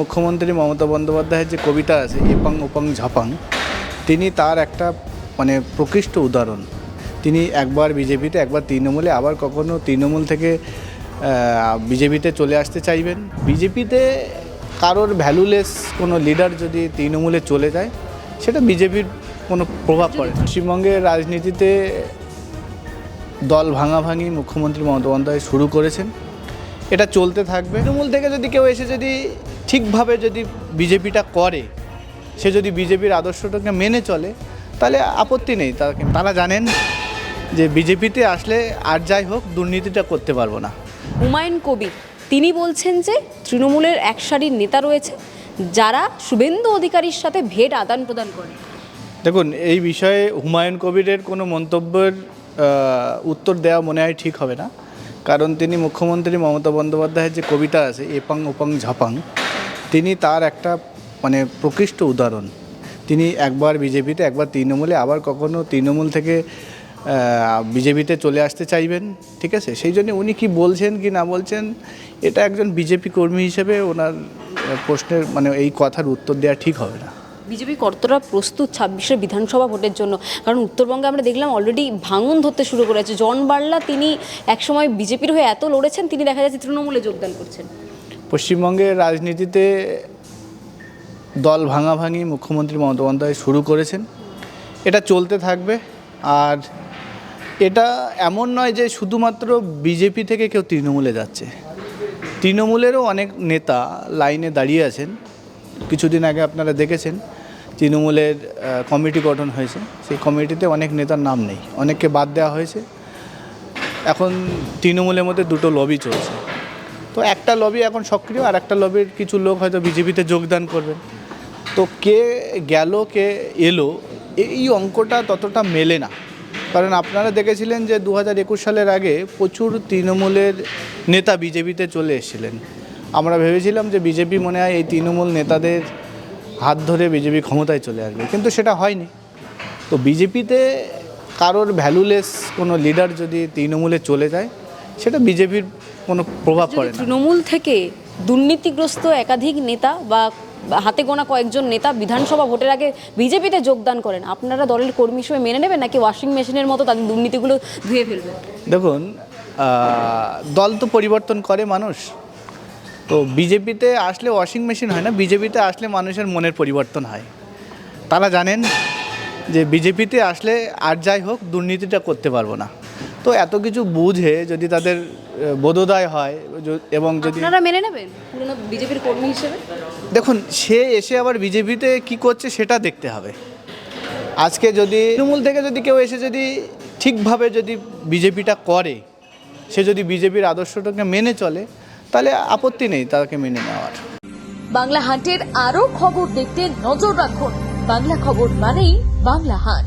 মুখ্যমন্ত্রী মমতা বন্দ্যোপাধ্যায়ের যে কবিতা আছে এপাং ওপাং ঝাপাং, তিনি তার একটা প্রকৃষ্ট উদাহরণ। তিনি একবার বিজেপিতে, একবার তৃণমূলে, আবার কখনো তৃণমূল থেকে বিজেপিতে চলে আসতে চাইবেন। বিজেপিতে কারোর ভ্যালুলেস কোনো লিডার যদি তৃণমূলে চলে যায়, সেটা বিজেপির কোনো প্রভাব পড়ে না। পশ্চিমবঙ্গের রাজনীতিতে দল ভাঙাভাঙি মুখ্যমন্ত্রী মমতা বন্দ্যোপাধ্যায় শুরু করেছেন, এটা চলতে থাকবে। তৃণমূল থেকে যদি কেউ এসে যদি ঠিকভাবে যদি বিজেপিটা করে, সে যদি বিজেপির আদর্শটাকে মেনে চলে, তাহলে আপত্তি নেই। তারা জানেন যে বিজেপিতে আসলে আর যাই হোক দুর্নীতিটা করতে পারবো না। হুমায়ুন কবির তিনি বলছেন যে তৃণমূলের এক সারির নেতা রয়েছে যারা শুভেন্দু অধিকারীর সাথে ভেট আদান প্রদান করে। দেখুন, এই বিষয়ে হুমায়ুন কবিরের কোনো মন্তব্যের উত্তর দেওয়া মনে হয় ঠিক হবে না, কারণ তিনি মুখ্যমন্ত্রী মমতা বন্দ্যোপাধ্যায়ের যে কবিতা আছে এপাং ওপাং ঝাপাং, তিনি তার একটা প্রকৃষ্ট উদাহরণ। তিনি একবার বিজেপিতে, একবার তৃণমূলে, আবার কখনো তৃণমূল থেকে বিজেপিতে চলে আসতে চাইবেন। ঠিক আছে, সেই জন্য উনি কি বলছেন কি না বলছেন, এটা একজন বিজেপি কর্মী হিসেবে ওনার প্রশ্নের এই কথার উত্তর দেওয়া ঠিক হবে না। বিজেপি কতটা প্রস্তুত 26-এর বিধানসভা ভোটের জন্য? কারণ উত্তরবঙ্গে আমরা দেখলাম অলরেডি ভাঙন ধরতে শুরু করেছে। জন বার্লা তিনি একসময় বিজেপির হয়ে এত লড়েছেন, তিনি দেখা যাচ্ছে তৃণমূলে যোগদান করছেন। পশ্চিমবঙ্গের রাজনীতিতে দল ভাঙাভাঙি মুখ্যমন্ত্রী মমতা বন্দ্যোপাধ্যায় শুরু করেছেন, এটা চলতে থাকবে। আর এটা এমন নয় যে শুধুমাত্র বিজেপি থেকে কেউ তৃণমূলে যাচ্ছে, তৃণমূলেরও অনেক নেতা লাইনে দাঁড়িয়ে আছেন। কিছুদিন আগে আপনারা দেখেছেন তৃণমূলের কমিটি গঠন হয়েছে, সেই কমিটিতে অনেক নেতার নাম নেই, অনেককে বাদ দেওয়া হয়েছে। এখন তৃণমূলের মধ্যে দুটো লবি চলছে, তো একটা লবি এখন সক্রিয়, আর একটা লবির কিছু লোক হয়তো বিজেপিতে যোগদান করবেন। তো কে গেল কে এলো, এই অঙ্কটা ততটা মেলে না। কারণ আপনারা দেখেছিলেন যে 2021 সালের আগে প্রচুর তৃণমূলের নেতা বিজেপিতে চলে এসেছিলেন। আমরা ভেবেছিলাম যে বিজেপি মনে হয় এই তৃণমূল নেতাদের হাত ধরে বিজেপি ক্ষমতায় চলে আসবে, কিন্তু সেটা হয়নি। তো বিজেপিতে কারোর ভ্যালুলেস কোনো লিডার যদি তৃণমূলে চলে যায়, সেটা বিজেপির কোনো প্রভাব পড়ে না। তৃণমূল থেকে দুর্নীতিগ্রস্ত একাধিক নেতা বা হাতে গোনা কয়েকজন নেতা বিধানসভা ভোটের আগে বিজেপিতে যোগদান করেন, আপনারা দলের কর্মী হিসেবে মেনে নেবেন, নাকি ওয়াশিং মেশিনের মতো তাদের দুর্নীতিগুলো ধুয়ে ফেলবেন? দেখুন, দল তো পরিবর্তন করে মানুষ, তো বিজেপিতে আসলে ওয়াশিং মেশিন হয় না, বিজেপিতে আসলে মানুষের মনের পরিবর্তন হয়। তারা জানেন যে বিজেপিতে আসলে আর যাই হোক দুর্নীতিটা করতে পারবো না। তো এত কিছু বুঝে যদি তাদের বোধোদয় হয় এবং যদি আপনারা মেনে নেবেন পুরনো বিজেপির কর্মী হিসেবে? দেখুন, সে এসে আবার বিজেপিতে কি করছে সেটা দেখতে হবে। আজকে যদি তৃণমূল থেকে যদি কেউ এসে যদি ঠিকভাবে যদি বিজেপিটা করে, সে যদি বিজেপির আদর্শটাকে মেনে চলে, তাহলে আপত্তি নেই তাকে মেনে নেওয়ার। বাংলা হাটের আরো খবর দেখতে নজর রাখুন। বাংলা খবর মানেই বাংলা হাট।